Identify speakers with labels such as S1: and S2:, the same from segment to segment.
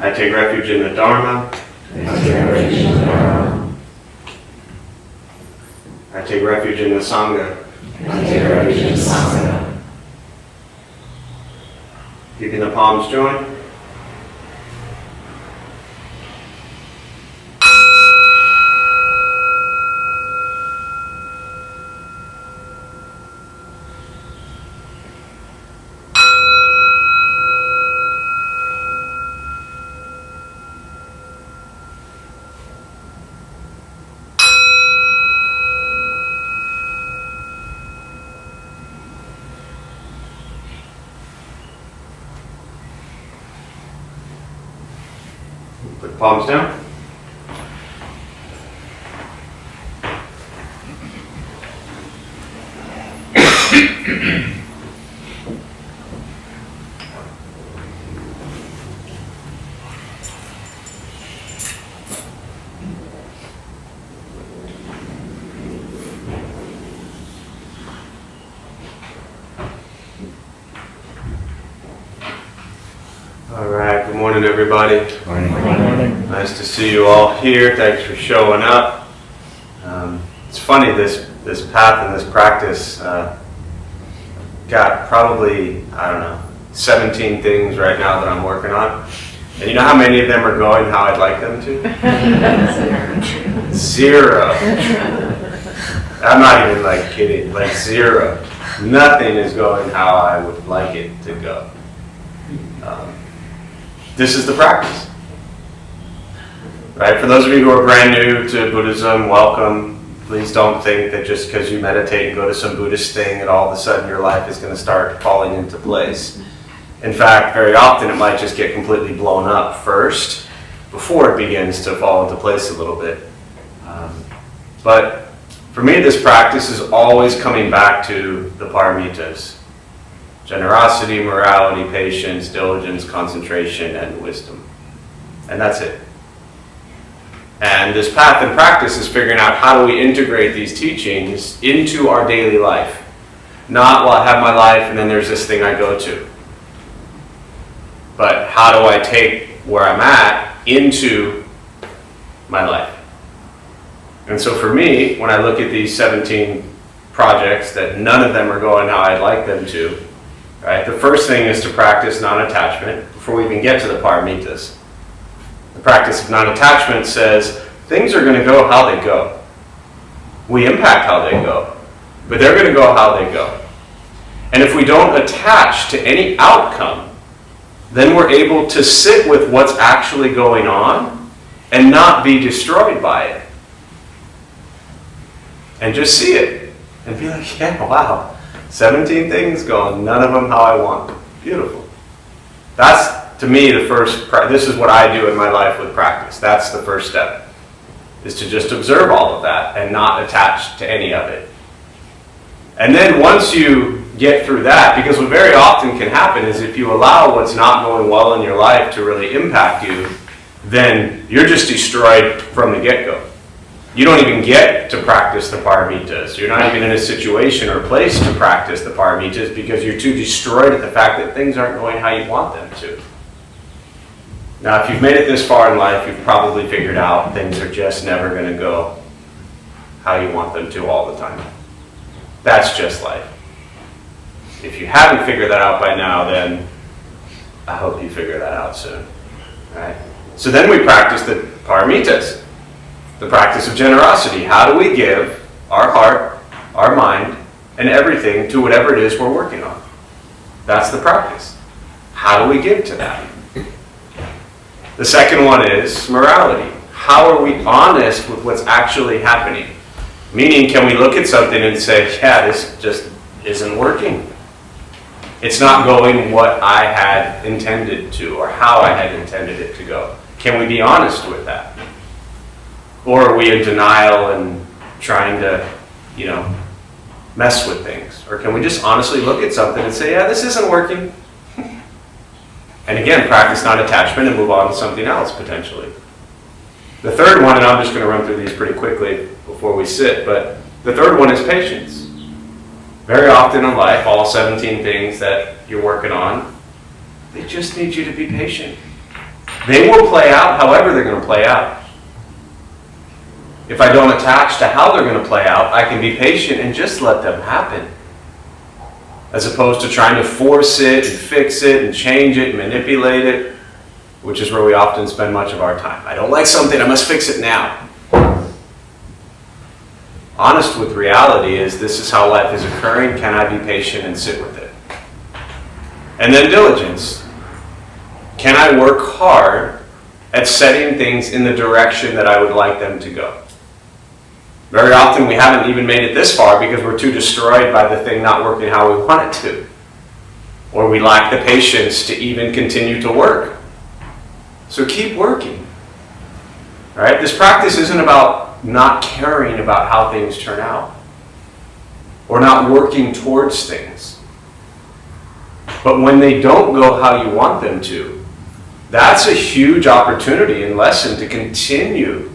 S1: I take refuge in the Dharma.
S2: I take refuge in the Dharma.
S1: I take refuge in the Sangha.
S2: I take refuge in the Sangha.
S1: Keeping the palms joined. Put the palms down. All right, good morning everybody.
S2: Morning.
S1: Nice to see you all here. Thanks for showing up. It's funny, this path and this practice got probably, 17 things right now that I'm working on. And you know how many of them are going how I'd like them to? Zero. I'm not even kidding, zero. Nothing is going how I would like it to go. This is the practice. Right? For those of you who are brand new to Buddhism, welcome. Please don't think that just because you meditate and go to some Buddhist thing that all of a sudden your life is going to start falling into place. In fact, very often it might just get completely blown up first before it begins to fall into place a little bit. But for me, this practice is always coming back to the Paramitas. Generosity, morality, patience, diligence, concentration, and wisdom. And that's it. And this path and practice is figuring out how do we integrate these teachings into our daily life. Not, well, I have my life and then there's this thing I go to. But how do I take where I'm at into my life? And so for me, when I look at these 17 projects that none of them are going how I'd like them to, right? The first thing is to practice non-attachment before we even get to the Paramitas. The practice of non-attachment says things are going to go how they go. We impact how they go, but they're going to go how they go. And if we don't attach to any outcome, then we're able to sit with what's actually going on and not be destroyed by it. And just see it and be like, yeah, wow. 17 things going, none of them how I want. Beautiful. That's, to me, this is what I do in my life with practice. That's the first step, is to just observe all of that and not attach to any of it. And then once you get through that, because what very often can happen is if you allow what's not going well in your life to really impact you, then you're just destroyed from the get-go. You don't even get to practice the Paramitas. You're not even in a situation or place to practice the Paramitas because you're too destroyed at the fact that things aren't going how you want them to. Now, if you've made it this far in life, you've probably figured out things are just never going to go how you want them to all the time. That's just life. If you haven't figured that out by now, then I hope you figure that out soon. Right? So then we practice the Paramitas. The practice of generosity. How do we give our heart, our mind, and everything to whatever it is we're working on? That's the practice. How do we give to that? The second one is morality. How are we honest with what's actually happening? Meaning, can we look at something and say, yeah, this just isn't working. It's not going what I had intended to or how I had intended it to go. Can we be honest with that? Or are we in denial and trying to, mess with things? Or can we just honestly look at something and say, yeah, this isn't working? And again, practice non-attachment and move on to something else, potentially. The third one, and I'm just going to run through these pretty quickly before we sit, but the third one is patience. Very often in life, all 17 things that you're working on, they just need you to be patient. They will play out however they're going to play out. If I don't attach to how they're going to play out, I can be patient and just let them happen. As opposed to trying to force it and fix it and change it and manipulate it, which is where we often spend much of our time. I don't like something, I must fix it now. Honest with reality is, this is how life is occurring. Can I be patient and sit with it? And then diligence. Can I work hard at setting things in the direction that I would like them to go? Very often we haven't even made it this far because we're too destroyed by the thing not working how we want it to. Or we lack the patience to even continue to work. So keep working. All right? This practice isn't about not caring about how things turn out, or not working towards things. But when they don't go how you want them to, that's a huge opportunity and lesson to continue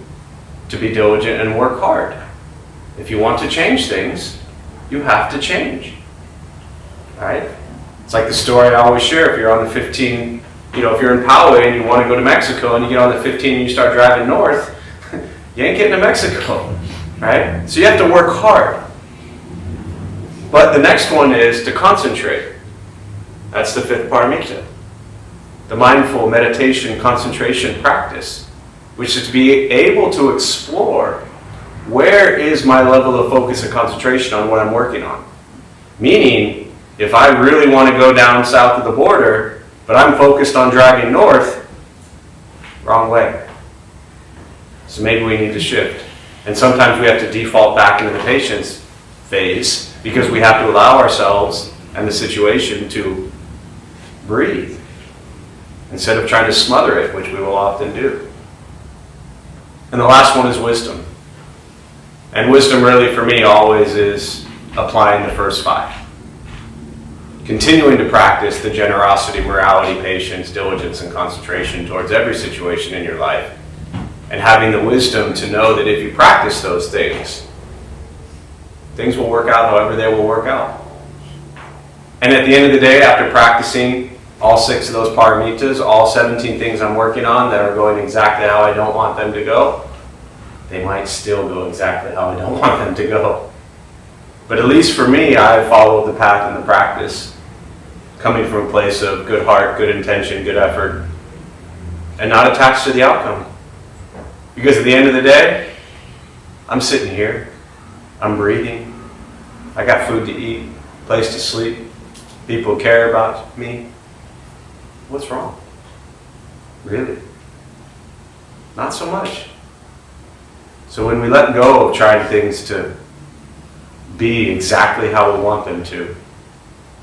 S1: to be diligent and work hard. If you want to change things, you have to change. Right? It's like the story I always share. If you're on the 15, if you're in Poway and you want to go to Mexico and you get on the 15 and you start driving north, you ain't getting to Mexico. Right? So you have to work hard. But the next one is to concentrate. That's the fifth paramita. The mindful meditation concentration practice, which is to be able to explore, where is my level of focus and concentration on what I'm working on? Meaning, if I really want to go down south of the border, but I'm focused on driving north, wrong way. So maybe we need to shift. And sometimes we have to default back into the patience phase because we have to allow ourselves and the situation to breathe instead of trying to smother it, which we will often do. And the last one is wisdom. And wisdom really for me always is applying the first five. Continuing to practice the generosity, morality, patience, diligence, and concentration towards every situation in your life. And having the wisdom to know that if you practice those things, things will work out however they will work out. And at the end of the day, after practicing all 6 of those paramitas, all 17 things I'm working on that are going exactly how I don't want them to go, they might still go exactly how I don't want them to go. But at least for me, I followed the path and the practice, coming from a place of good heart, good intention, good effort, and not attached to the outcome. Because at the end of the day, I'm sitting here, I'm breathing, I got food to eat, place to sleep, people care about me. What's wrong? Really? Not so much. So when we let go of trying things to be exactly how we want them to,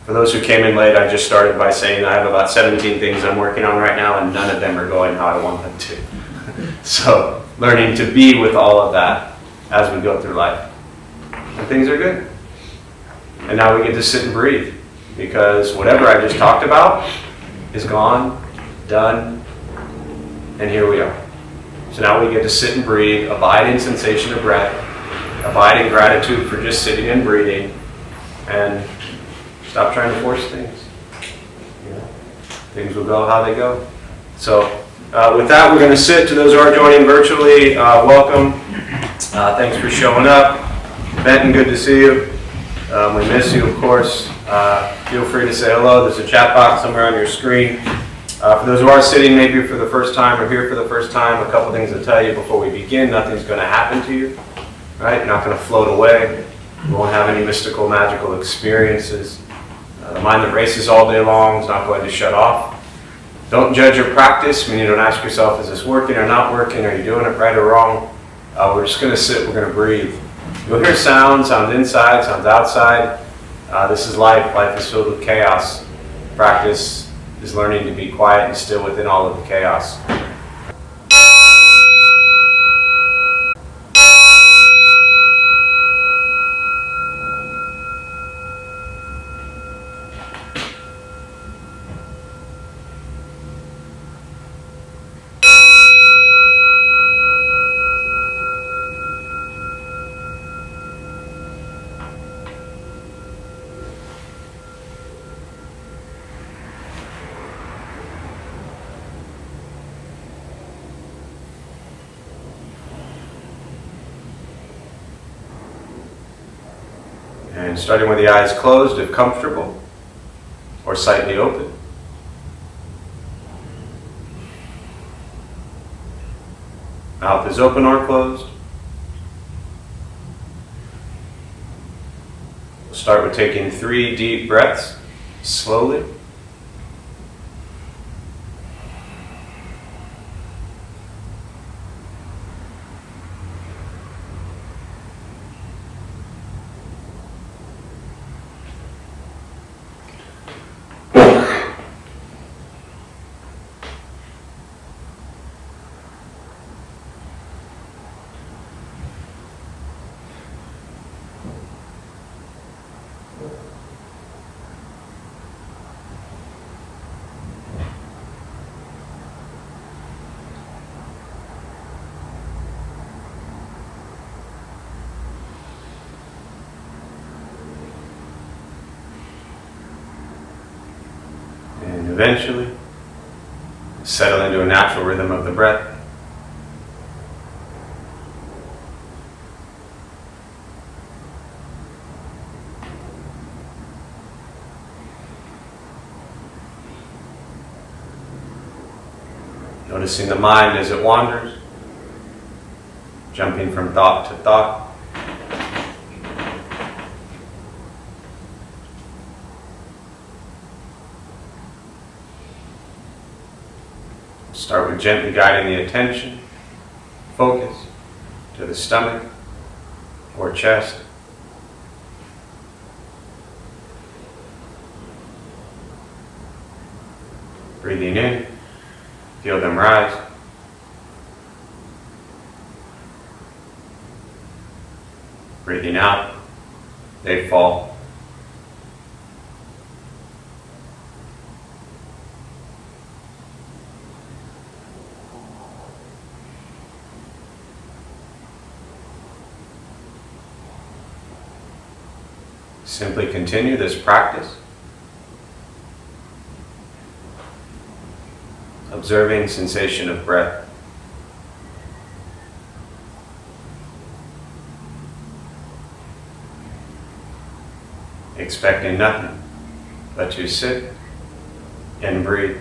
S1: for those who came in late, I just started by saying I have about 17 things I'm working on right now, and none of them are going how I want them to. So learning to be with all of that as we go through life. And things are good. And now we get to sit and breathe, because whatever I just talked about is gone, done, and here we are. So now we get to sit and breathe, abide in sensation of breath, abide in gratitude for just sitting and breathing, and stop trying to force things. Things will go how they go. So with that, we're going to sit. To those who are joining virtually, welcome. Thanks for showing up. Benton, good to see you. We miss you, of course. Feel free to say hello. There's a chat box somewhere on your screen. For those who are sitting maybe for the first time or here for the first time, a couple things to tell you before we begin. Nothing's going to happen to you. Right? You're not going to float away. You won't have any mystical, magical experiences. The mind that races all day long is not going to shut off. Don't judge your practice. You don't ask yourself, is this working or not working? Are you doing it right or wrong? We're just going to sit. We're going to breathe. You'll hear sounds inside, sounds outside. This is life. Life is filled with chaos. Practice is learning to be quiet and still within all of the chaos. And starting with the eyes closed if comfortable, or slightly open. Mouth is open or closed. We'll start with taking 3 deep breaths, slowly. And eventually, settle into a natural rhythm of the breath. Noticing the mind as it wanders, jumping from thought to thought. Start with gently guiding the attention, focus, to the stomach or chest. Breathing in, feel them rise. Breathing out, they fall. Simply continue this practice, observing sensation of breath. Expecting nothing but to sit and breathe.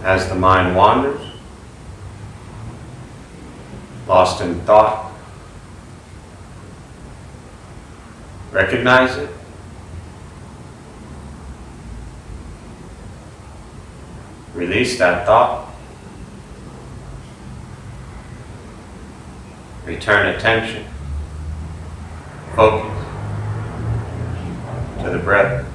S1: As the mind wanders, lost in thought, recognize it. Release that thought. Return attention, focus to the breath.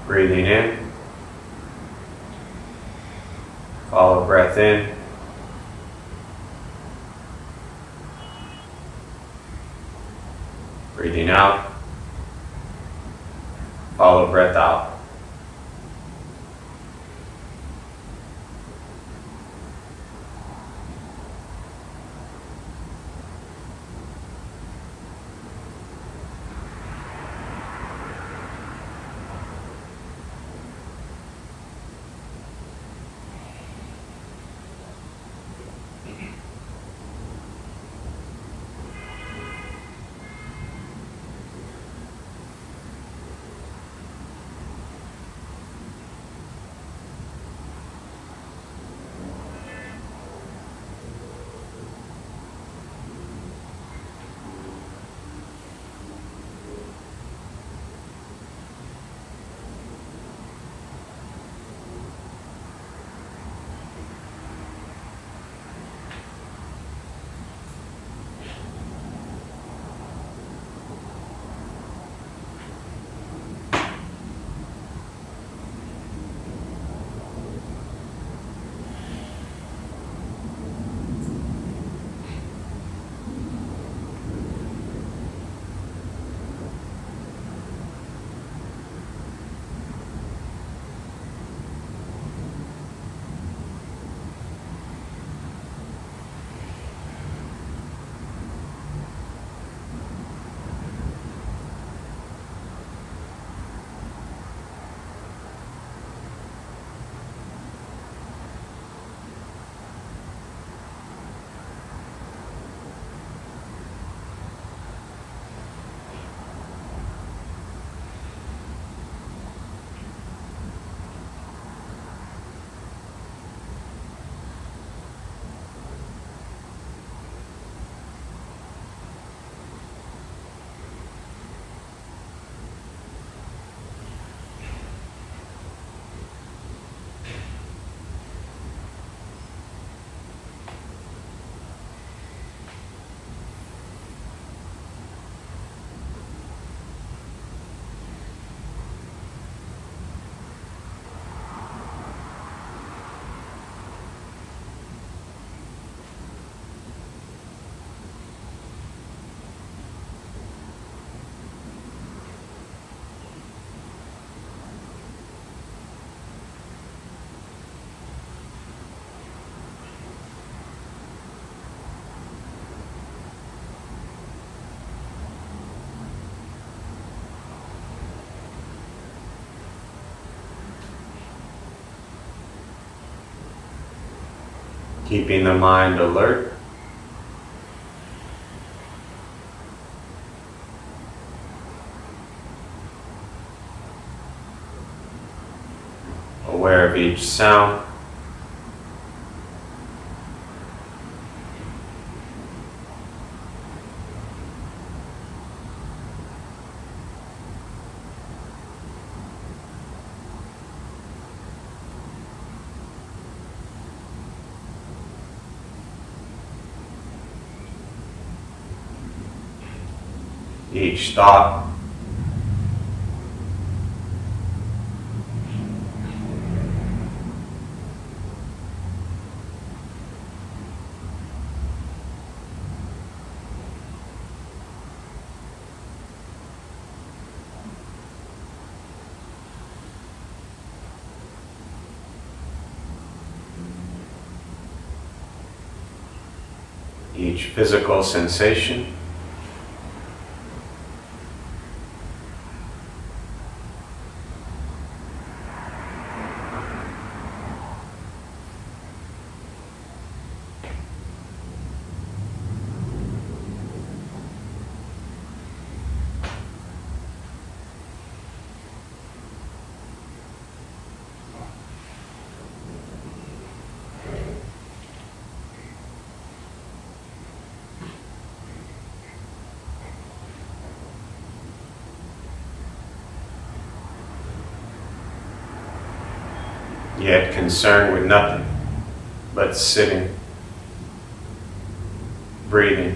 S1: Breathing in, follow breath in, breathing out, follow breath out. Keeping the mind alert. Aware of each sound. Each thought. Each physical sensation. Yet concerned with nothing but sitting, breathing.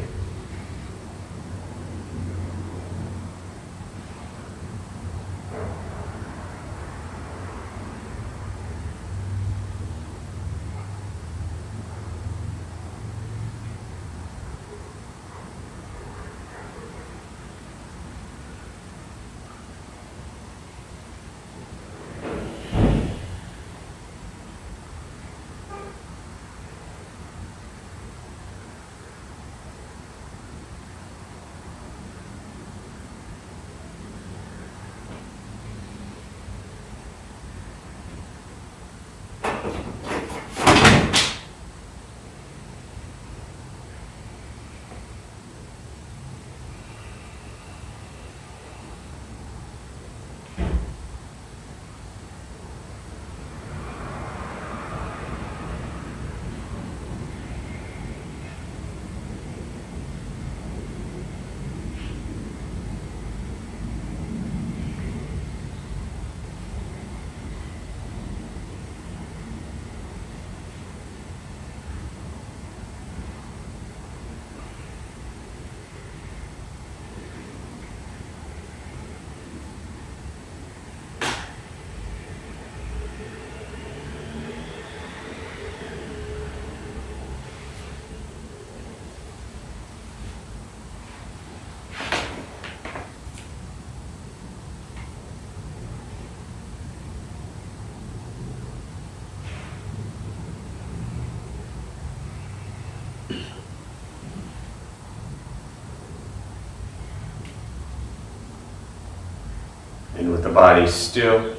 S1: And with the body still,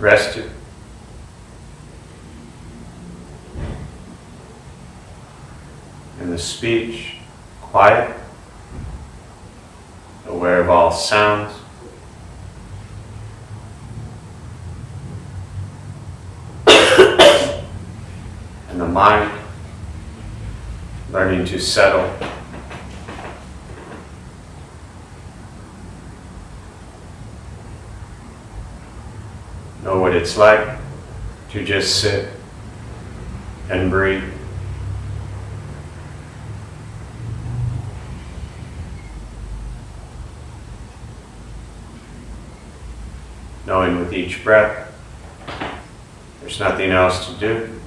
S1: rested, and the speech quiet, aware of all sounds, and the mind learning to settle. Know what it's like to just sit and breathe. Knowing with each breath, there's nothing else to do.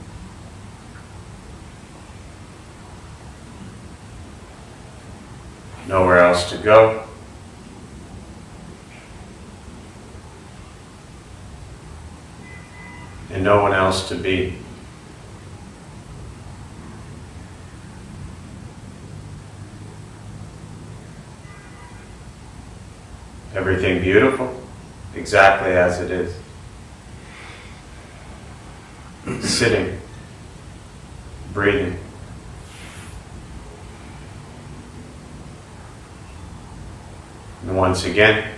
S1: Nowhere else to go. And no one else to be. Everything beautiful, exactly as it is. Sitting breathing. And once again,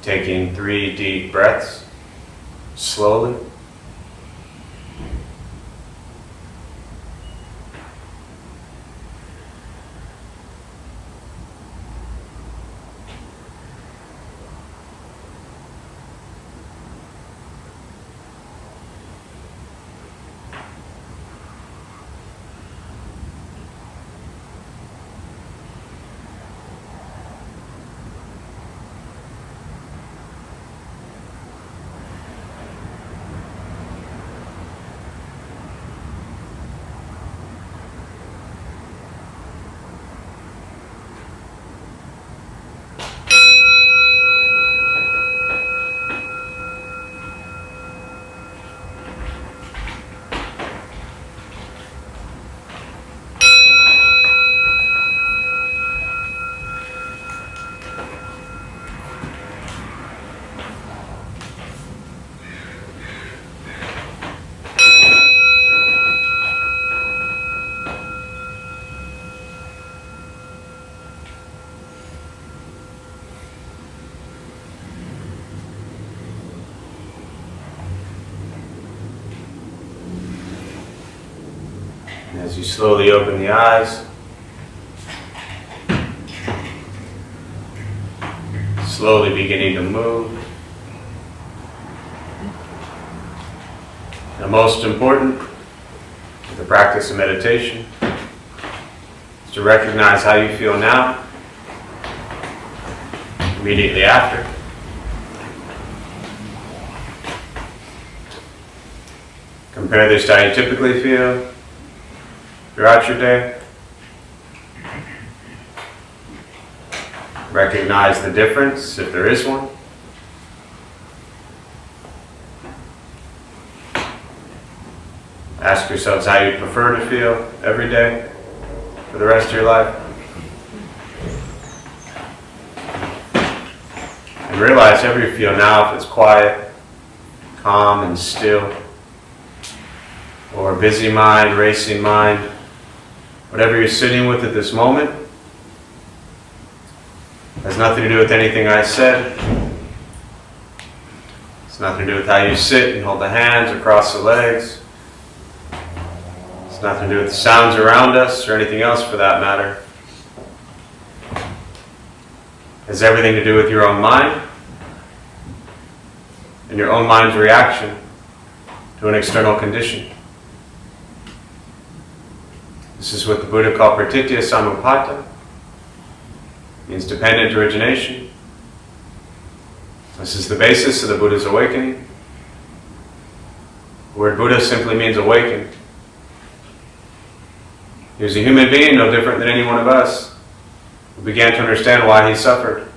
S1: taking 3 deep breaths, slowly. As you slowly open the eyes, slowly beginning to move. The most important with the practice of meditation is to recognize how you feel now, immediately after. Compare this to how you typically feel throughout your day. Recognize the difference, if there is one. Ask yourselves how you prefer to feel every day for the rest of your life. And realize however you feel now, if it's quiet, calm and still, or a busy mind, racing mind, whatever you're sitting with at this moment, has nothing to do with anything I said. It's nothing to do with how you sit and hold the hands or cross the legs. It's nothing to do with the sounds around us or anything else for that matter. It has everything to do with your own mind and your own mind's reaction to an external condition. This is what the Buddha called pratitya samuppada. Means dependent origination. This is the basis of the Buddha's awakening. The word Buddha simply means awaken. He was a human being, no different than any one of us, who began to understand why he suffered,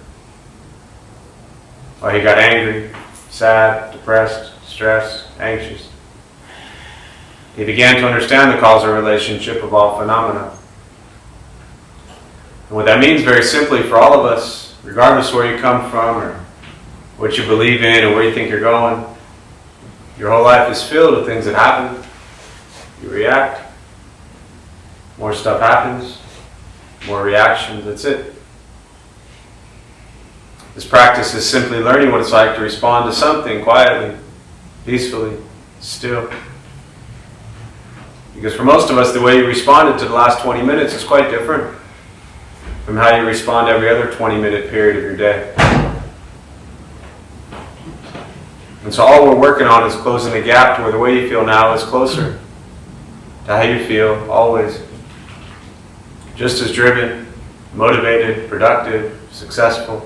S1: why he got angry, sad, depressed, stressed, anxious. He began to understand the causal relationship of all phenomena. And what that means very simply for all of us, regardless of where you come from or what you believe in or where you think you're going, your whole life is filled with things that happen. You react. More stuff happens. More reactions. That's it. This practice is simply learning what it's like to respond to something quietly, peacefully, still. Because for most of us, the way you responded to the last 20 minutes is quite different from how you respond to every other 20-minute period of your day. And so all we're working on is closing the gap to where the way you feel now is closer to how you feel always. Just as driven, motivated, productive, successful,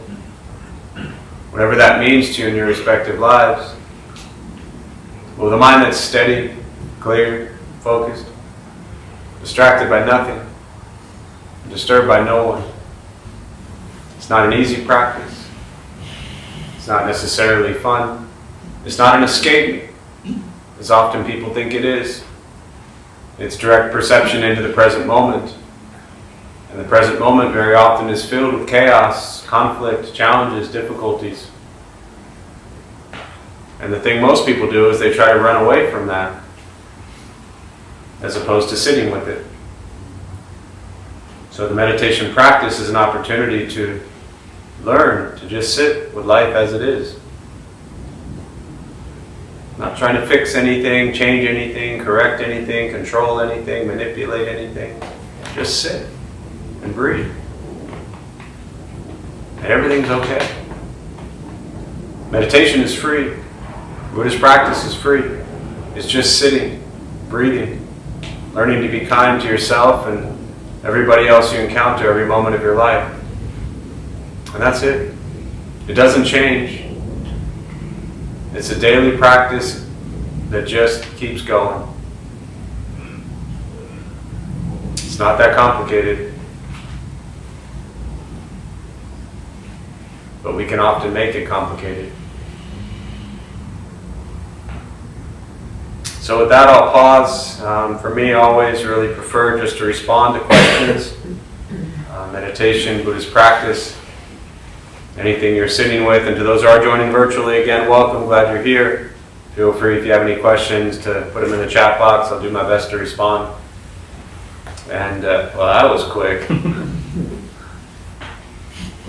S1: whatever that means to you in your respective lives. With a mind that's steady, clear, focused, distracted by nothing, disturbed by no one. It's not an easy practice. It's not necessarily fun. It's not an escape, as often people think it is. It's direct perception into the present moment. And the present moment very often is filled with chaos, conflict, challenges, difficulties. And the thing most people do is they try to run away from that. as opposed to sitting with it. So the meditation practice is an opportunity to learn to just sit with life as it is. Not trying to fix anything, change anything, correct anything, control anything, manipulate anything. Just sit and breathe. And everything's okay. Meditation is free. Buddhist practice is free. It's just sitting, breathing, learning to be kind to yourself and everybody else you encounter every moment of your life. And that's it. It doesn't change. It's a daily practice that just keeps going. It's not that complicated. But we can often make it complicated. So with that, I'll pause. For me, I always really prefer just to respond to questions. Meditation, Buddhist practice, anything you're sitting with. And to those who are joining virtually, again, welcome. Glad you're here. Feel free, if you have any questions, to put them in the chat box. I'll do my best to respond. And, well, that was quick.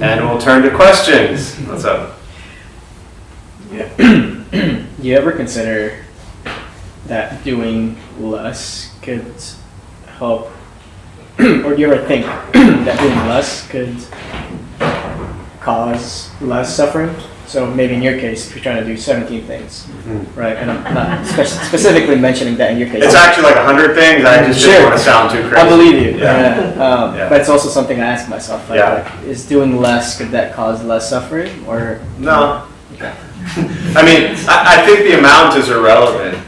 S1: And we'll turn to questions. What's up?
S3: Yeah. Do you ever consider that doing less could help, or do you ever think that doing less could cause less suffering? So maybe in your case, if you're trying to do 17 things, right? And I'm not specifically mentioning that in your case.
S1: It's actually like 100 things. I just didn't want to sound too crazy.
S3: I believe you.
S1: Yeah. Yeah.
S3: But it's also something I ask myself. Like,
S1: Yeah.
S3: is doing less, could that cause less suffering? Or
S1: No.
S3: Okay.
S1: I mean, I think the amount is irrelevant.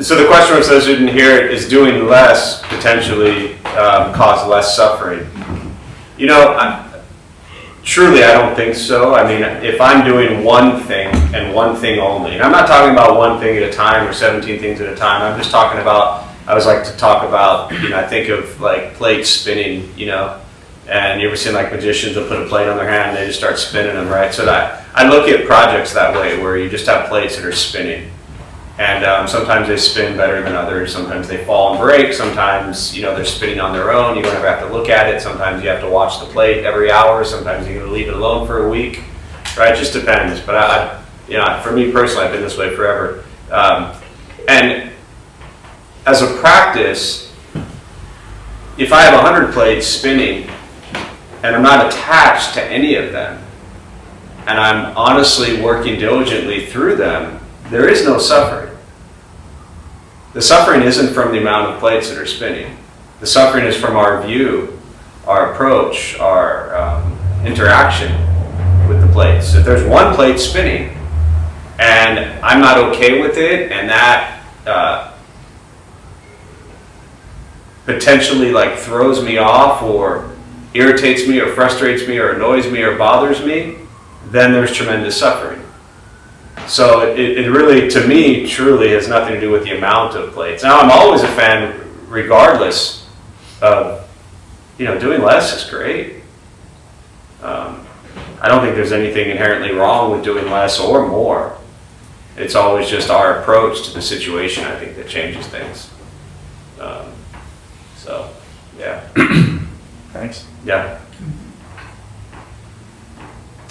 S1: So the question for those who didn't hear it is, doing less potentially cause less suffering? You know, truly I don't think so. I mean, if I'm doing one thing and one thing only, and I'm not talking about one thing at a time or 17 things at a time, I'm just talking about, I always like to talk about, you know, I think of like plates spinning, you know, and you ever seen like magicians will put a plate on their hand and they just start spinning them, right? So that I look at projects that way, where you just have plates that are spinning. And sometimes they spin better than others. Sometimes they fall and break. Sometimes, you know, they're spinning on their own. You don't ever have to look at it. Sometimes you have to watch the plate every hour. Sometimes you can leave it alone for a week. Right? It just depends. But I you know, for me personally, I've been this way forever. And as a practice, if I have 100 plates spinning and I'm not attached to any of them, and I'm honestly working diligently through them, there is no suffering. The suffering isn't from the amount of plates that are spinning. The suffering is from our view, our approach, our interaction with the plates. If there's one plate spinning and I'm not okay with it, and that potentially like throws me off or irritates me or frustrates me or annoys me or bothers me, then there's tremendous suffering. So it really, to me, truly has nothing to do with the amount of plates. Now, I'm always a fan, regardless of, you know, doing less is great. I don't think there's anything inherently wrong with doing less or more. It's always just our approach to the situation, I think, that changes things. So, yeah.
S3: Thanks.
S1: Yeah.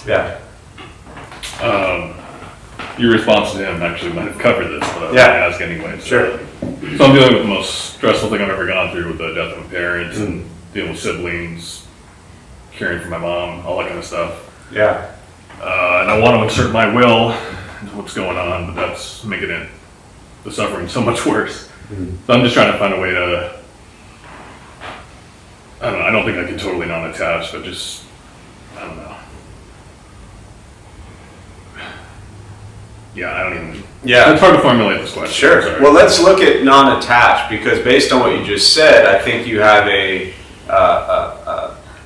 S1: Yeah.
S4: Your response to him actually might have covered this, but I was
S1: Yeah.
S4: going to ask anyway.
S1: Sure.
S4: So I'm dealing with the most stressful thing I've ever gone through, with the death of a parent, and dealing with siblings, caring for my mom, all that kind of stuff.
S1: Yeah.
S4: And I want to insert my will into what's going on, but that's making it, the suffering, so much worse. So I'm just trying to find a way to, I don't know, I don't think I can totally non-attach, but just, I don't know. Yeah, I don't even.
S1: Yeah.
S4: It's hard to formulate this question.
S1: Sure.
S4: Sorry.
S1: Well, let's look at non-attached, because based on what you just said, I think you have a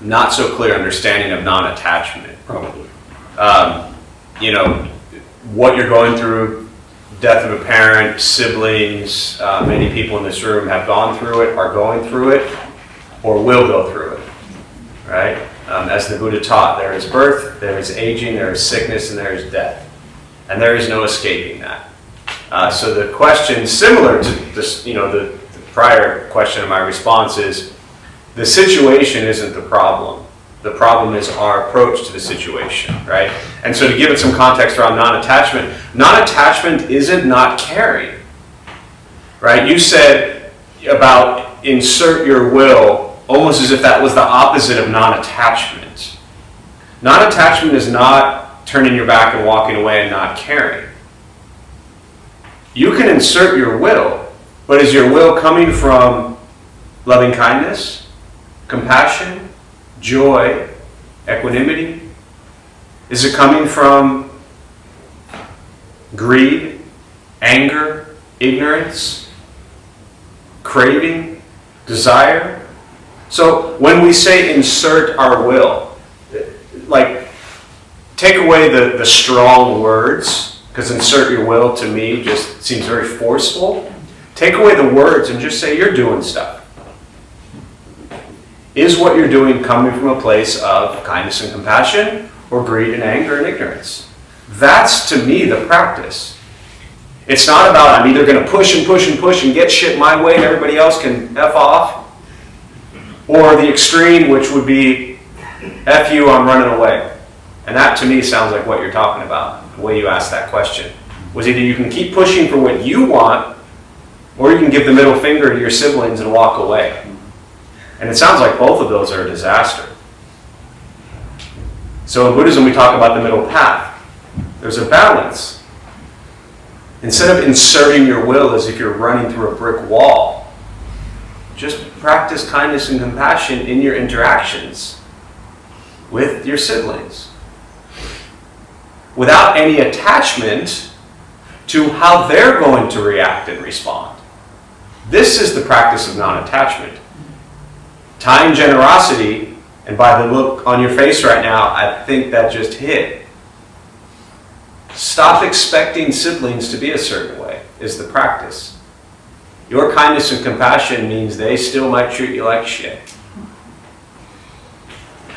S1: not so clear understanding of non-attachment.
S4: Probably.
S1: You know, what you're going through, death of a parent, siblings, many people in this room have gone through it, are going through it, or will go through it, right? As the Buddha taught, there is birth, there is aging, there is sickness, and there is death. And there is no escaping that. So the question, similar to this, you know, prior question and my response is, the situation isn't the problem. The problem is our approach to the situation, right? And so to give it some context around non-attachment isn't not caring, right? You said about insert your will almost as if that was the opposite of non-attachment. Non-attachment is not turning your back and walking away and not caring. You can insert your will, but is your will coming from loving kindness, compassion, joy, equanimity? Is it coming from greed, anger, ignorance, craving, desire? So when we say insert our will, like take away the strong words, because insert your will to me just seems very forceful. Take away the words and just say you're doing stuff. Is what you're doing coming from a place of kindness and compassion, or greed and anger and ignorance? That's, to me, the practice. It's not about I'm either going to push and push and push and get shit my way and everybody else can F off, or the extreme, which would be F you, I'm running away. And that, to me, sounds like what you're talking about, the way you asked that question. Was either you can keep pushing for what you want, or you can give the middle finger to your siblings and walk away. And it sounds like both of those are a disaster. So in Buddhism, we talk about the middle path. There's a balance. Instead of inserting your will as if you're running through a brick wall, just practice kindness and compassion in your interactions with your siblings, without any attachment to how they're going to react and respond. This is the practice of non-attachment. Time generosity, and by the look on your face right now, I think that just hit. Stop expecting siblings to be a certain way, is the practice. Your kindness and compassion means they still might treat you like shit.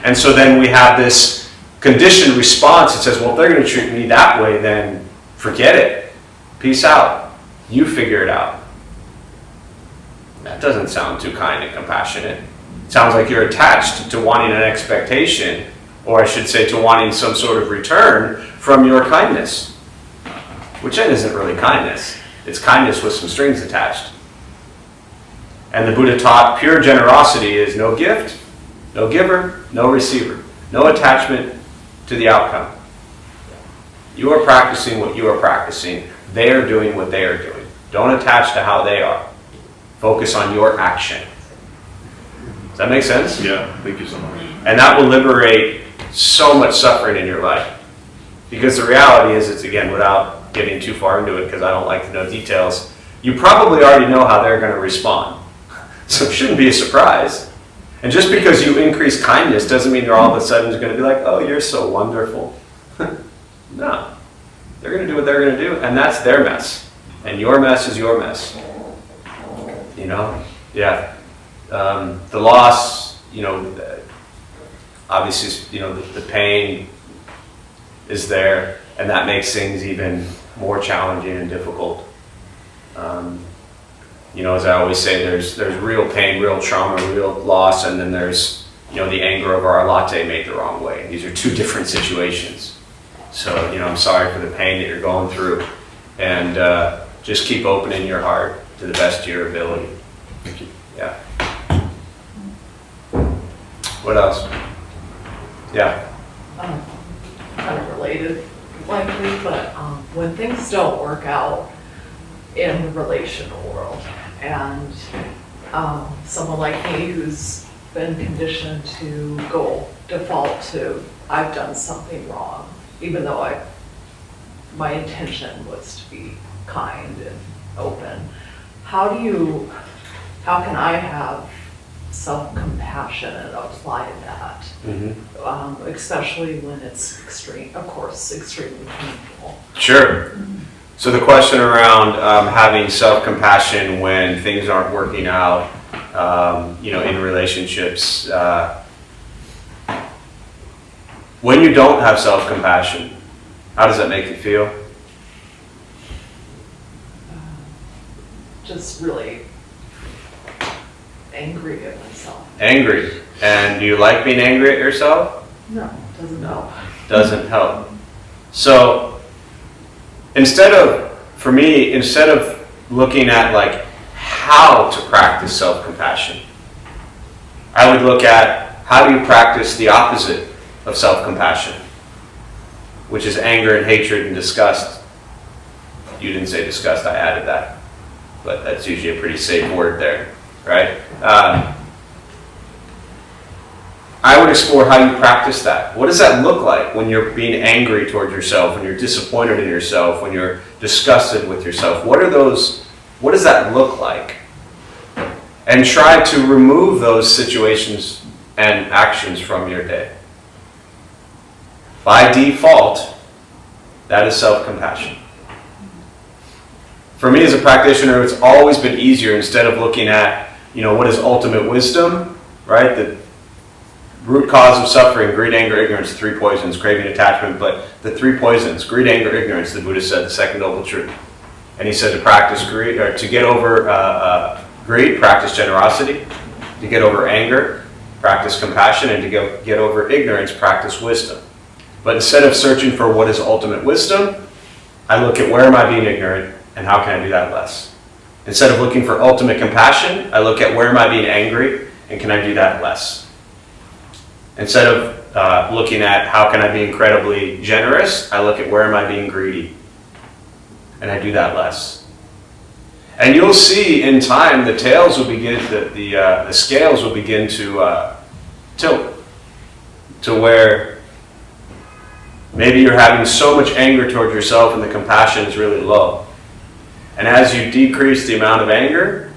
S1: And so then we have this conditioned response that says, well, if they're going to treat me that way, then forget it. Peace out. You figure it out. That doesn't sound too kind and compassionate. It sounds like you're attached to wanting an expectation, or I should say to wanting some sort of return from your kindness, which then isn't really kindness. It's kindness with some strings attached. And the Buddha taught pure generosity is no gift, no giver, no receiver, no attachment to the outcome. You are practicing what you are practicing. They are doing what they are doing. Don't attach to how they are. Focus on your action. Does that make sense?
S4: Yeah, thank you so much.
S1: And that will liberate so much suffering in your life. Because the reality is, it's again, without getting too far into it, because I don't like to know details, you probably already know how they're going to respond. So it shouldn't be a surprise. And just because you increase kindness doesn't mean they're all of a sudden going to be like, oh, you're so wonderful. No. They're going to do what they're going to do, and that's their mess. And your mess is your mess. You know? Yeah. The loss, obviously, the pain is there, and that makes things even more challenging and difficult. As I always say, there's real pain, real trauma, real loss, and then there's, the anger over our latte made the wrong way. These are two different situations. So, I'm sorry for the pain that you're going through, and just keep opening your heart to the best of your ability.
S4: Thank you.
S1: Yeah. What else? Yeah.
S5: Kind of related, likely, but when things don't work out in the relational world, and someone like me who's been conditioned to default to I've done something wrong, even though my intention was to be kind and open. How can I have self-compassion and apply that? Mm-hmm. Especially when it's extremely painful.
S1: Sure. So the question around having self-compassion when things aren't working out, in relationships, when you don't have self-compassion, how does that make you feel?
S5: Just really angry at myself.
S1: Angry. And do you like being angry at yourself?
S5: No, doesn't help.
S1: Doesn't help. So for me, instead of looking at like how to practice self-compassion, I would look at how do you practice the opposite of self-compassion, which is anger and hatred and disgust. You didn't say disgust, I added that. But that's usually a pretty safe word there, right? I would explore how you practice that. What does that look like when you're being angry toward yourself, when you're disappointed in yourself, when you're disgusted with yourself? What does that look like? And try to remove those situations and actions from your day. By default, that is self-compassion. For me as a practitioner, it's always been easier, instead of looking at, what is ultimate wisdom, right? The root cause of suffering, greed, anger, ignorance, 3 poisons, craving, attachment, but the 3 poisons, greed, anger, ignorance, the Buddha said, the second noble truth. And he said to practice greed, or to get over greed, practice generosity. To get over anger, practice compassion. And to get over ignorance, practice wisdom. But instead of searching for what is ultimate wisdom, I look at where am I being ignorant and how can I do that less. Instead of looking for ultimate compassion, I look at where am I being angry and can I do that less. Instead of looking at how can I be incredibly generous, I look at where am I being greedy and I do that less. And you'll see in time the tails will begin, the scales will begin to tilt to where maybe you're having so much anger towards yourself and the compassion is really low. And as you decrease the amount of anger,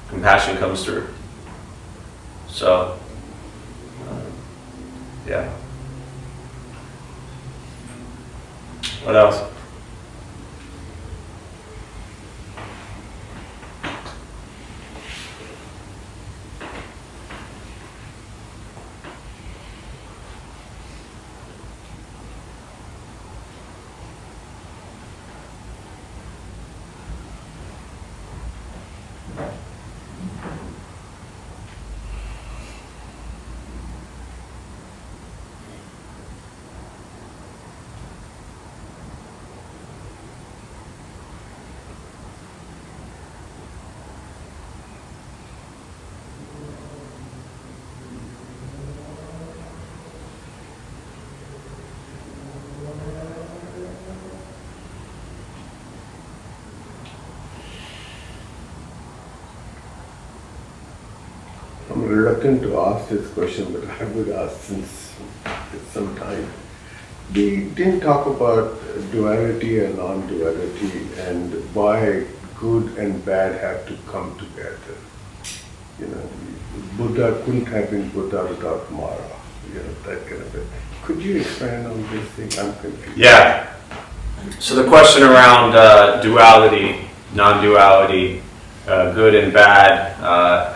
S1: compassion comes through. So, yeah. What else?
S6: I'm reluctant to ask this question, but I would ask since it's some time. We didn't talk about duality and non-duality and why good and bad have to come together. Buddha couldn't have been Buddha without Mara, that kind of thing. Could you expand on this thing? I'm confused.
S1: Yeah. So the question around duality, non-duality, good and bad,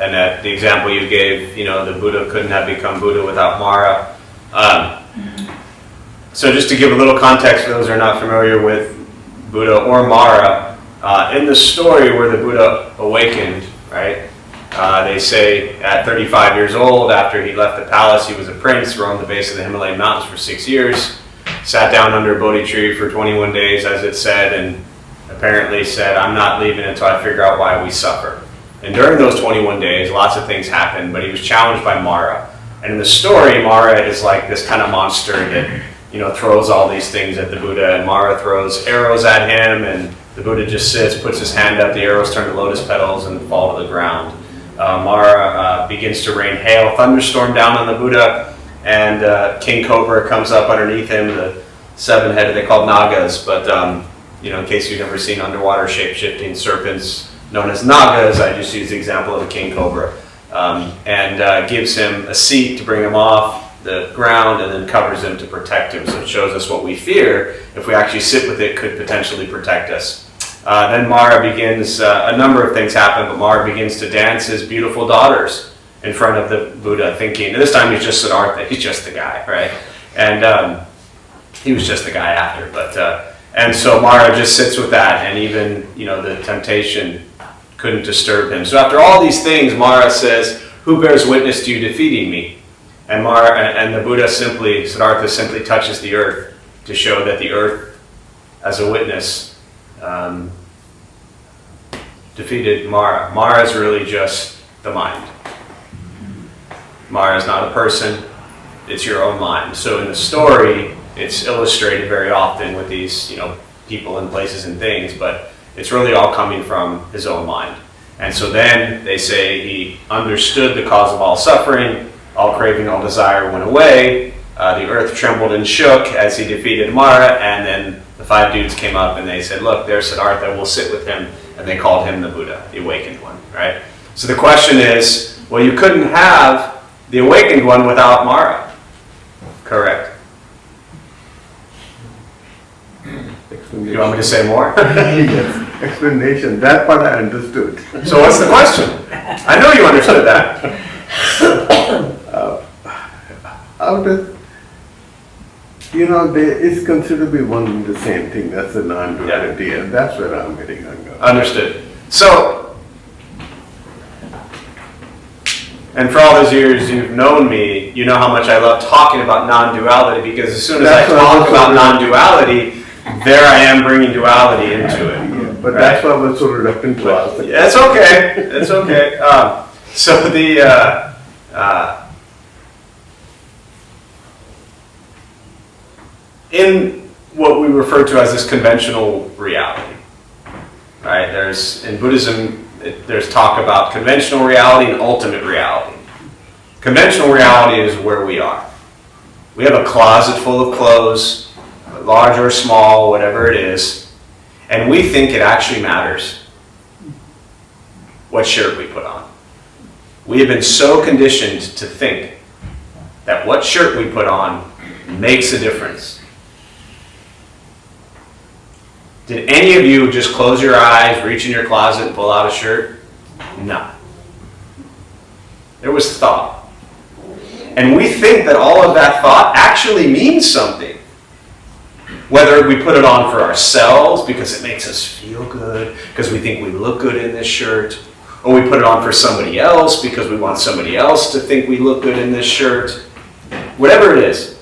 S1: and that the example you gave, the Buddha couldn't have become Buddha without Mara. So just to give a little context for those who are not familiar with Buddha or Mara, in the story where the Buddha awakened, right? They say at 35 years old, after he left the palace, he was a prince, roamed the base of the Himalayan mountains for 6 years, sat down under a Bodhi tree for 21 days, as it said, and apparently said, I'm not leaving until I figure out why we suffer. And during those 21 days, lots of things happened, but he was challenged by Mara. And in the story, Mara is like this kind of monster that, throws all these things at the Buddha, and Mara throws arrows at him, and the Buddha just sits, puts his hand up, the arrows turn to lotus petals and fall to the ground. Mara begins to rain hail, thunderstorm down on the Buddha, and King Cobra comes up underneath him, the 7-headed, they call Nagas, but in case you've never seen underwater shape-shifting serpents known as Nagas, I just use the example of a king cobra, and gives him a seat to bring him off the ground and then covers him to protect him. So it shows us what we fear, if we actually sit with it, could potentially protect us. Then Mara begins, a number of things happen, but Mara begins to dance his beautiful daughters in front of the Buddha, thinking, this time he's just Siddhartha, he's just the guy, right? And he was just the guy after, but... and so Mara just sits with that, and even, the temptation couldn't disturb him. So after all these things, Mara says, "Who bears witness to you defeating me?" And the Buddha Siddhartha simply touches the earth to show that the earth, as a witness, defeated Mara. Mara is really just the mind. Mara is not a person, it's your own mind. So in the story, it's illustrated very often with these, people and places and things, but it's really all coming from his own mind. And so then they say he understood the cause of all suffering, all craving, all desire went away, the earth trembled and shook as he defeated Mara, and then the 5 dudes came up and they said, "Look, there's Siddhartha, we'll sit with him," and they called him the Buddha, the awakened one, right? So the question is, well, you couldn't have the awakened one without Mara. Correct. You want me to say more?
S6: Yes, explanation. That part I understood.
S1: So what's the question? I know you understood that.
S6: How does, it's considered to be one and the same thing. That's the non-duality, and that's where I'm getting hung up.
S1: Understood. So, and for all those years you've known me, you know how much I love talking about non-duality, because as soon as I talk about non-duality, there I am bringing duality into it.
S6: Yeah, but that's why I was so reluctant to ask.
S1: Yeah, it's okay. It's okay. So in what we refer to as this conventional reality, right? In Buddhism, there's talk about conventional reality and ultimate reality. Conventional reality is where we are. We have a closet full of clothes, large or small, whatever it is, and we think it actually matters what shirt we put on. We have been so conditioned to think that what shirt we put on makes a difference. Did any of you just close your eyes, reach in your closet, and pull out a shirt? No. There was thought. And we think that all of that thought actually means something. Whether we put it on for ourselves because it makes us feel good, because we think we look good in this shirt, or we put it on for somebody else because we want somebody else to think we look good in this shirt. Whatever it is.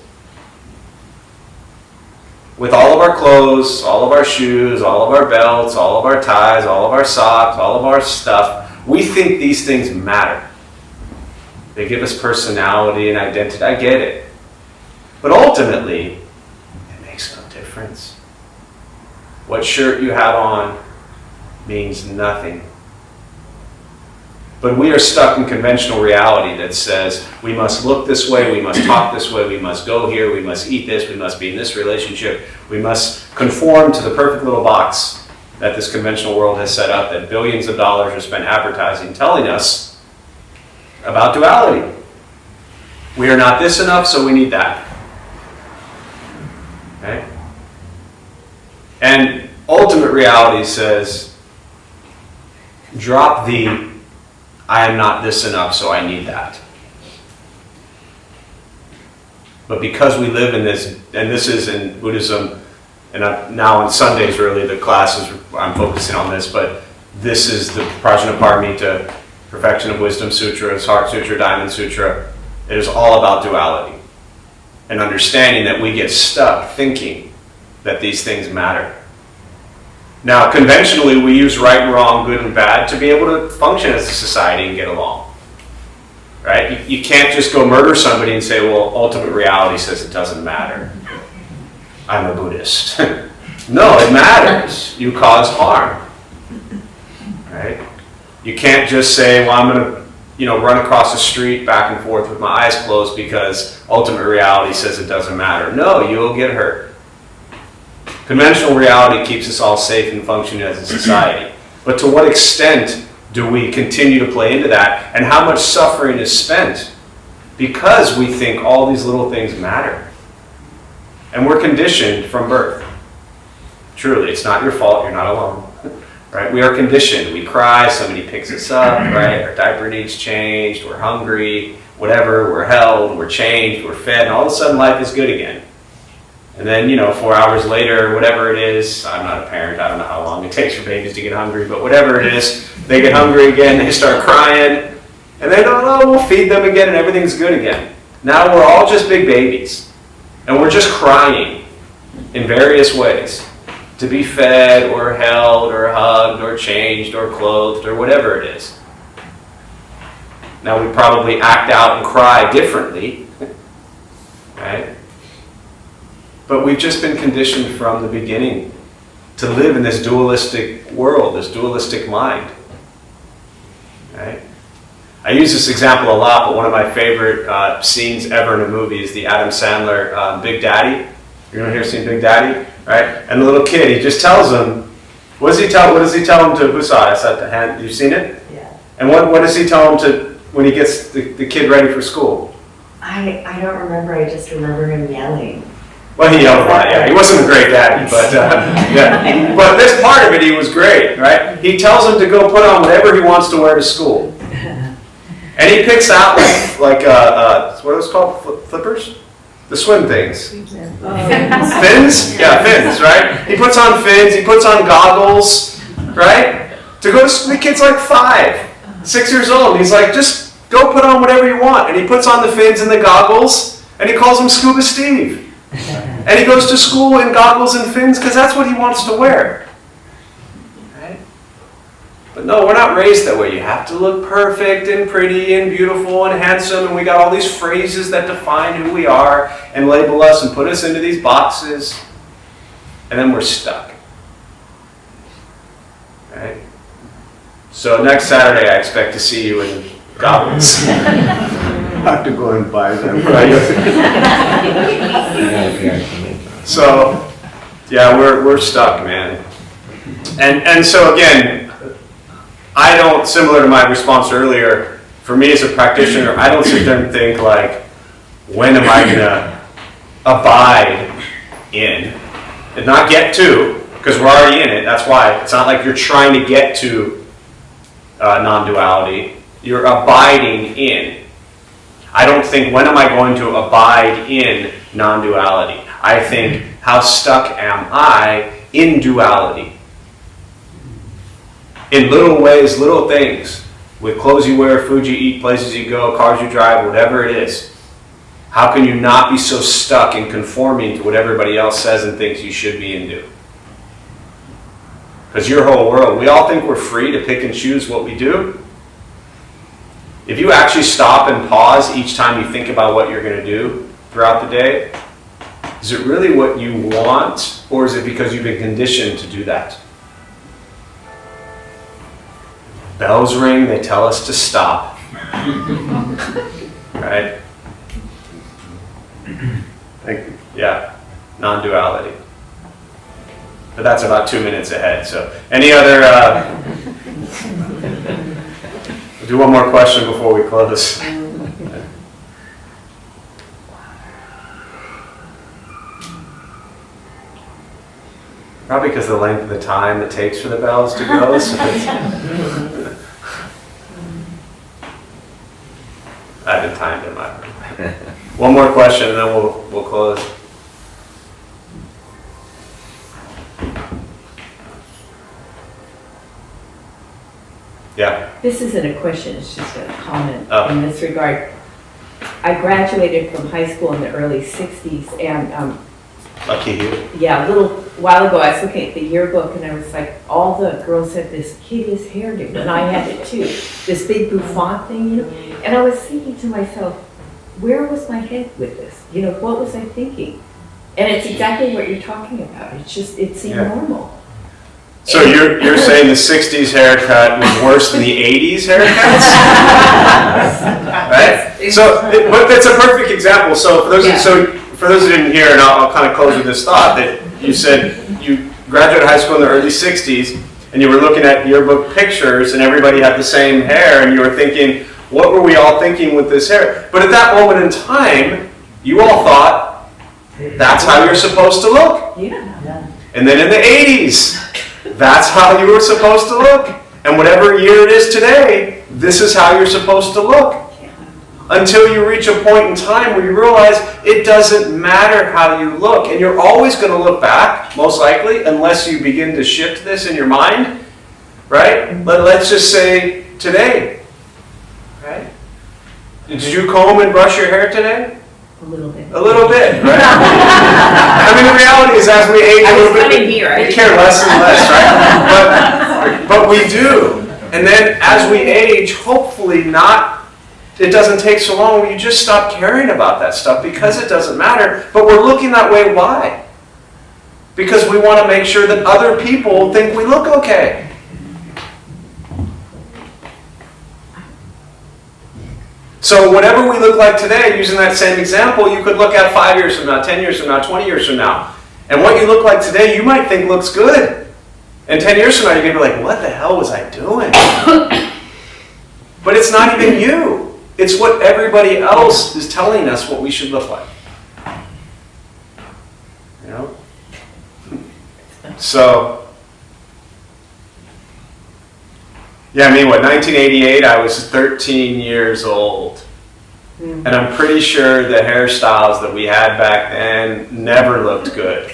S1: With all of our clothes, all of our shoes, all of our belts, all of our ties, all of our socks, all of our stuff, we think these things matter. They give us personality and identity. I get it. But ultimately, it makes no difference. What shirt you have on means nothing. But we are stuck in conventional reality that says we must look this way, we must talk this way, we must go here, we must eat this, we must be in this relationship, we must conform to the perfect little box that this conventional world has set up, that billions of dollars are spent advertising, telling us about duality. We are not this enough, so we need that. Okay? And ultimate reality says, drop the I am not this enough, so I need that. But because we live in this, and this is in Buddhism, and now on Sundays really, the classes, I'm focusing on this, but this is the Prajnaparamita, Perfection of Wisdom Sutra, Heart Sutra, Diamond Sutra. It is all about duality. And understanding that we get stuck thinking that these things matter. Now, conventionally, we use right and wrong, good and bad to be able to function as a society and get along. Right? You can't just go murder somebody and say, well, ultimate reality says it doesn't matter. I'm a Buddhist. No, it matters. You cause harm. Right? You can't just say, well, I'm going to run across the street back and forth with my eyes closed because ultimate reality says it doesn't matter. No, you will get hurt. Conventional reality keeps us all safe and functioning as a society. But to what extent do we continue to play into that? And how much suffering is spent because we think all these little things matter? And we're conditioned from birth. Truly, it's not your fault, you're not alone. Right? We are conditioned. We cry, somebody picks us up, right? Our diaper needs changed, we're hungry, whatever, we're held, we're changed, we're fed, and all of a sudden life is good again. And then, 4 hours later, whatever it is, I'm not a parent, I don't know how long it takes for babies to get hungry, but whatever it is, they get hungry again, they start crying, and they don't know, we'll feed them again and everything's good again. Now we're all just big babies, and we're just crying in various ways to be fed or held or hugged or changed or clothed or whatever it is. Now we probably act out and cry differently, right? But we've just been conditioned from the beginning to live in this dualistic world, this dualistic mind, right? I use this example a lot, but one of my favorite scenes ever in a movie is the Adam Sandler Big Daddy. You're here seeing Big Daddy, right? And the little kid, he just tells him, what does he tell him to, who saw it? I said the hand, you've seen it?
S2: Yeah.
S1: And what does he tell him to, when he gets the kid ready for school?
S2: I don't remember, I just remember him yelling.
S1: Well, he yelled a lot, yeah. He wasn't a great daddy, but yeah. But this part of it, he was great, right? He tells him to go put on whatever he wants to wear to school. And he picks out like what are those called? Flippers? The swim things. Fins? Yeah, fins, right? He puts on fins, he puts on goggles, right? To go to school. The kid's like 5, 6 years old. He's like, just go put on whatever you want. And he puts on the fins and the goggles, and he calls him Scuba Steve. And he goes to school in goggles and fins because that's what he wants to wear. Right? But no, we're not raised that way. You have to look perfect and pretty and beautiful and handsome, and we got all these phrases that define who we are and label us and put us into these boxes, and then we're stuck. Right? So next Saturday I expect to see you in goggles.
S6: Have to go and buy them.
S1: So, yeah, we're stuck, man. And so again, I don't, similar to my response earlier, for me as a practitioner, I don't sit there and think like, when am I gonna abide in, and not get to, because we're already in it. That's why it's not like you're trying to get to non-duality. You're abiding in. I don't think, when am I going to abide in non-duality? I think, how stuck am I in duality? In little ways, little things. With clothes you wear, food you eat, places you go, cars you drive, whatever it is. How can you not be so stuck in conforming to what everybody else says and thinks you should be and do? Because your whole world, we all think we're free to pick and choose what we do. If you actually stop and pause each time you think about what you're going to do throughout the day, is it really what you want, or is it because you've been conditioned to do that? Bells ring, they tell us to stop. Right?
S6: Thank you.
S1: Yeah, non-duality. But that's about 2 minutes ahead, so any other... do one more question before we close. Probably because of the length of the time it takes for the bells to go. So I haven't timed it, my friend. One more question and then we'll close. Yeah.
S7: This isn't a question, it's just a comment
S1: Oh.
S7: in this regard. I graduated from high school in the early 60s, and
S1: Lucky you.
S7: yeah, a little while ago I was looking at the yearbook and I was like, all the girls had this hideous hairdo, and I had it too. This big bouffant thing, you know? And I was thinking to myself, where was my head with this? You know, what was I thinking? And it's exactly what you're talking about. It's just, it seemed
S1: Yeah.
S7: normal.
S1: So you're saying the 60s haircut was worse than the 80s haircuts? Right? So, but that's a perfect example. So for those who didn't hear, and I'll kind of close with this thought, that you said you graduated high school in the early 60s, and you were looking at yearbook pictures, and everybody had the same hair, and you were thinking, what were we all thinking with this hair? But at that moment in time, you all thought, that's how you're supposed to look.
S7: Yeah.
S1: And then in the 80s, that's how you were supposed to look. And whatever year it is today, this is how you're supposed to look. until you reach a point in time where you realize it doesn't matter how you look. And you're always going to look back, most likely, unless you begin to shift this in your mind, right? But let's just say today, right? Did you comb and brush your hair today?
S7: A little bit.
S1: A little bit, right? I mean, the reality is as we age a little bit, we care less and less, right? But we do. And then as we age, hopefully it doesn't take so long where you just stop caring about that stuff because it doesn't matter. But we're looking that way, why? Because we want to make sure that other people think we look okay. So whatever we look like today, using that same example, you could look at 5 years from now, 10 years from now, 20 years from now. And what you look like today, you might think looks good. And 10 years from now, you're going to be like, what the hell was I doing? But it's not even you. It's what everybody else is telling us what we should look like. You know? So, yeah, I mean, 1988, I was 13 years old. And I'm pretty sure the hairstyles that we had back then never looked good.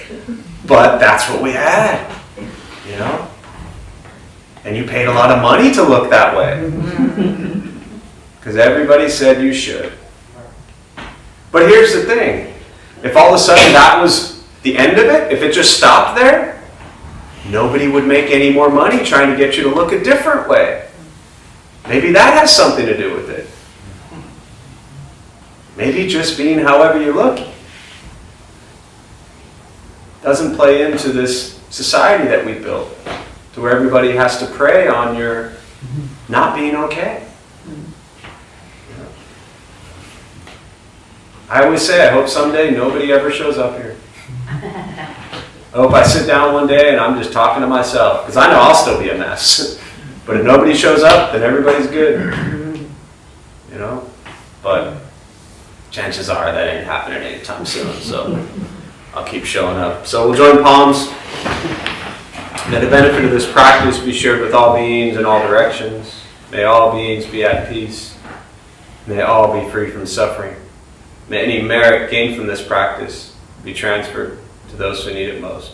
S1: But that's what we had, you know? And you paid a lot of money to look that way. Because everybody said you should. But here's the thing. If all of a sudden that was the end of it, if it just stopped there, nobody would make any more money trying to get you to look a different way. Maybe that has something to do with it. Maybe just being however you look doesn't play into this society that we built, to where everybody has to prey on your not being okay. I always say, I hope someday nobody ever shows up here. I hope I sit down one day and I'm just talking to myself, because I know I'll still be a mess. But if nobody shows up, then everybody's good. You know? But chances are that ain't happening anytime soon, so I'll keep showing up. So we'll join palms. May the benefit of this practice be shared with all beings in all directions. May all beings be at peace. May all be free from suffering. May any merit gained from this practice be transferred to those who need it most.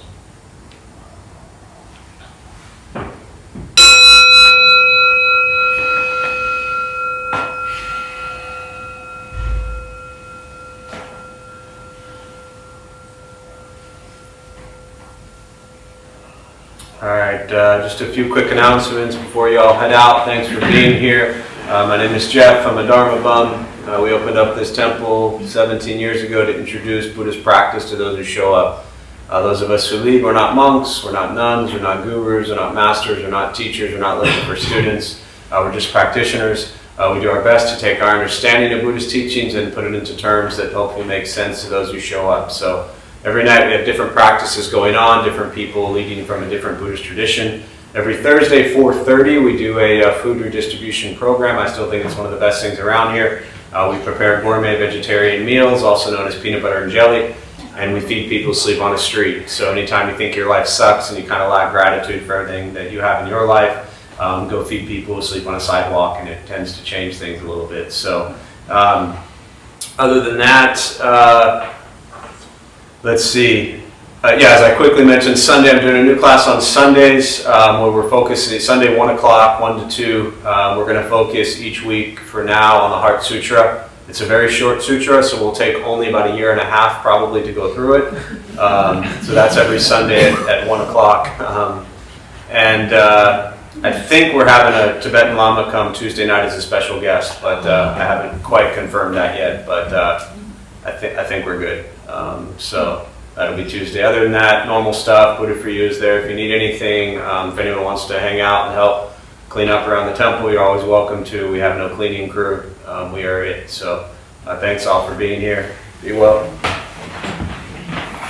S1: All right, just a few quick announcements before you all head out. Thanks for being here. My name is Jeff. I'm a Dharma Bum. We opened up this temple 17 years ago to introduce Buddhist practice to those who show up. Those of us who lead, we're not monks, we're not nuns, we're not gurus, we're not masters, we're not teachers, we're not looking for students. We're just practitioners. We do our best to take our understanding of Buddhist teachings and put it into terms that hopefully make sense to those who show up. So every night we have different practices going on, different people leading from a different Buddhist tradition. Every Thursday, 4:30, we do a food redistribution program. I still think it's one of the best things around here. We prepare gourmet vegetarian meals, also known as peanut butter and jelly, and we feed people who sleep on the street. So anytime you think your life sucks and you kind of lack gratitude for everything that you have in your life, go feed people who sleep on a sidewalk, and it tends to change things a little bit. So other than that, let's see. As I quickly mentioned, Sunday, I'm doing a new class on Sundays where we're focusing, Sunday 1 o'clock, 1 to 2. We're going to focus each week for now on the Heart Sutra. It's a very short sutra, so we'll take only about a year and a half probably to go through it. So that's every Sunday at 1 o'clock. I think we're having a Tibetan Lama come Tuesday night as a special guest, but I haven't quite confirmed that yet, but I think we're good. So that'll be Tuesday. Other than that, normal stuff. Buddha for You is there if you need anything. If anyone wants to hang out and help clean up around the temple, you're always welcome to. We have no cleaning crew. We are it. So thanks all for being here. Be well.